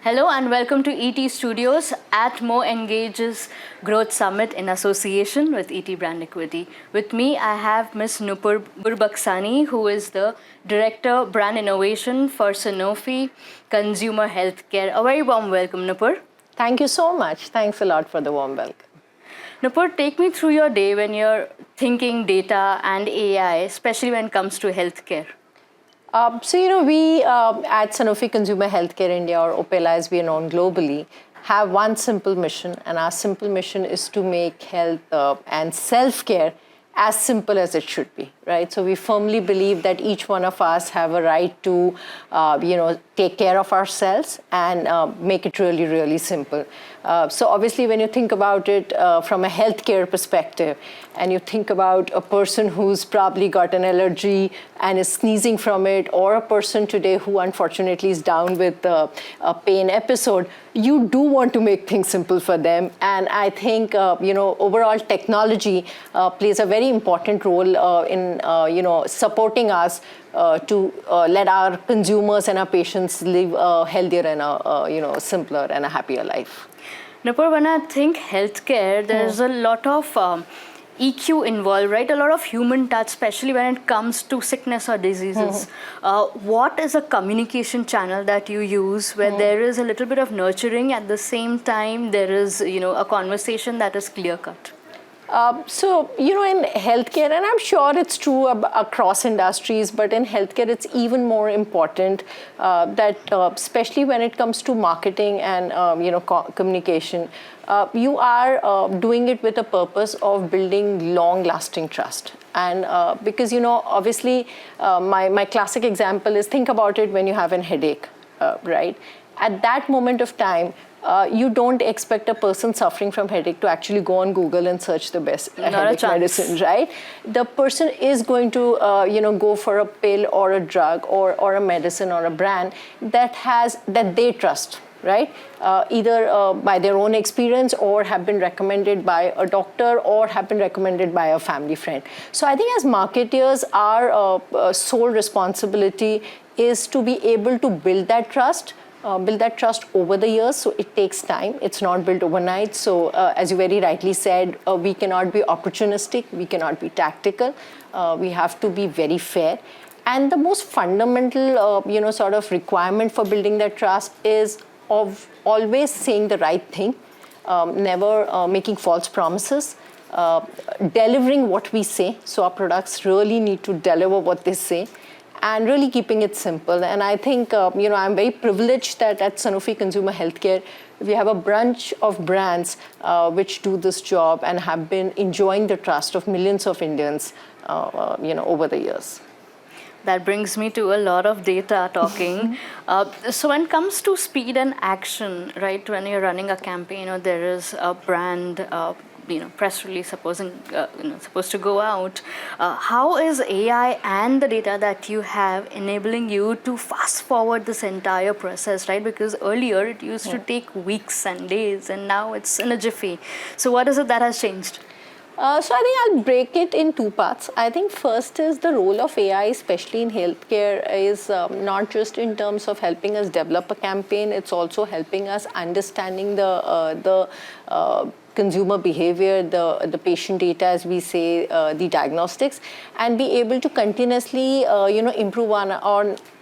Hello and welcome to ET Studios at MoEngage's Growth Summit in association with ET Brand Equity. With me, I have Ms. Nupur Gurbaxani, who is the Director Brand Innovation for Sanofi Consumer Healthcare. A very warm welcome, Nupur. Thank you so much. Thanks a lot for the warm welcome. Nupur, take me through your day when you're thinking data and AI, especially when it comes to healthcare. We at Sanofi Consumer Healthcare India, or OPELA as we are known globally, have one simple mission, and our simple mission is to make health and self-care as simple as it should be, right? So we firmly believe that each one of us have a right to, take care of ourselves and make it really, really simple. So obviously, when you think about it from a healthcare perspective, and you think about a person who's probably got an allergy and is sneezing from it, or a person today who unfortunately is down with a pain episode, you do want to make things simple for them. And I think, overall technology plays a very important role in, supporting us to let our consumers and our patients live a healthier and a simpler and a happier life. Nupur, when I think healthcare, there's a lot of EQ involved, right? A lot of human touch, especially when it comes to sickness or diseases. What is a communication channel that you use where there is a little bit of nurturing, at the same time there is, a conversation that is clear-cut? In healthcare, and I'm sure it's true across industries, but in healthcare, it's even more important that, especially when it comes to marketing and, communication, you are doing it with a purpose of building long-lasting trust. And because, obviously, my classic example is, think about it when you have a headache, right? At that moment of time, you don't expect a person suffering from headache to actually go on Google and search the best headache medicine, right? The person is going to, go for a pill or a drug or a medicine or a brand that they trust, right? Either by their own experience or have been recommended by a doctor or have been recommended by a family friend. So I think as marketers, our sole responsibility is to be able to build that trust over the years. So it takes time. It's not built overnight. So as you very rightly said, we cannot be opportunistic. We cannot be tactical. We have to be very fair. And the most fundamental, sort of requirement for building that trust is of always saying the right thing, never making false promises, delivering what we say. So our products really need to deliver what they say, and really keeping it simple. And I think, I'm very privileged that at Sanofi Consumer Healthcare, we have a bunch of brands which do this job and have been enjoying the trust of millions of Indians, over the years. That brings me to a lot of data talking. So when it comes to speed and action, right, when you're running a campaign or there is a brand, press release supposed to go out, how is AI and the data that you have enabling you to fast forward this entire process, right? Because earlier it used to take weeks and days, and now it's in a jiffy. So what is it that has changed? So I think I'll break it in two parts. I think first is the role of AI, especially in healthcare, is not just in terms of helping us develop a campaign, it's also helping us understanding the consumer behavior, the patient data, as we say, the diagnostics, and be able to continuously, improve on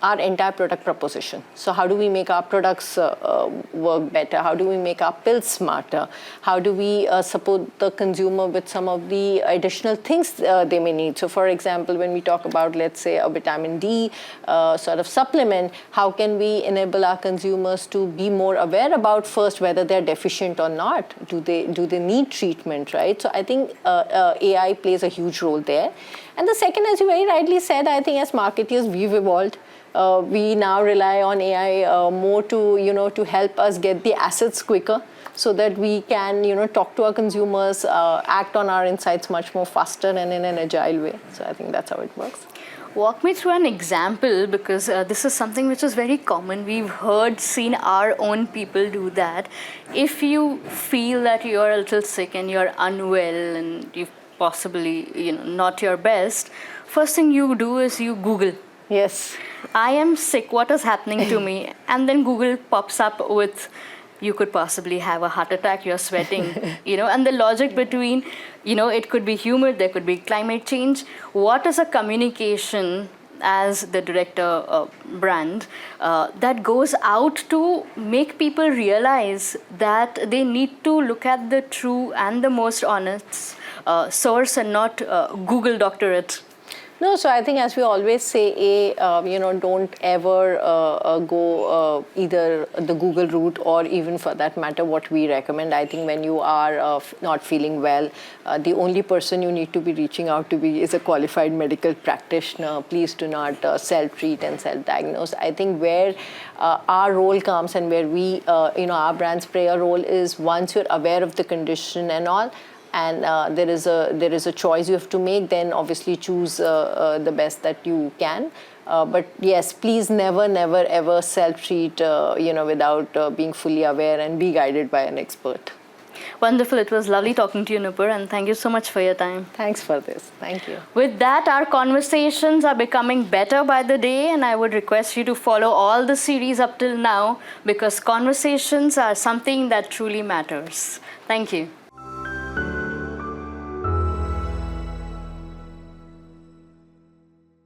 our entire product proposition. So how do we make our products work better? How do we make our pills smarter? How do we support the consumer with some of the additional things they may need? So for example, when we talk about, let's say, a vitamin D sort of supplement, how can we enable our consumers to be more aware about first whether they're deficient or not? Do they need treatment, right? So I think AI plays a huge role there. And the second, as you very rightly said, I think as marketers, we've evolved. We now rely on AI more to help us get the assets quicker, so that we can, talk to our consumers, act on our insights much more faster and in an agile way. So I think that's how it works. Walk me through an example, because this is something which is very common. We've seen our own people do that. If you feel that you're a little sick and you're unwell and you've possibly, not your best, first thing you do is you Google. Yes. I am sick, what is happening to me? And then Google pops up with, you could possibly have a heart attack, you're sweating, and the logic between, it could be humid, there could be climate change. What is a communication as the director of brand that goes out to make people realize that they need to look at the true and the most honest source and not Google doctor it? No, so I think as we always say, don't ever go either the Google route or even for that matter what we recommend. I think when you are not feeling well, the only person you need to be reaching out to is a qualified medical practitioner. Please do not self-treat and self-diagnose. I think where our role comes and where we, our brands play a role is once you're aware of the condition and all, and there is a choice you have to make, then obviously choose the best that you can. But yes, please never ever self-treat without being fully aware, and be guided by an expert. Wonderful. It was lovely talking to you, Nupur, and thank you so much for your time. Thanks for this. Thank you. With that, our conversations are becoming better by the day, and I would request you to follow all the series up till now, because conversations are something that truly matters. Thank you.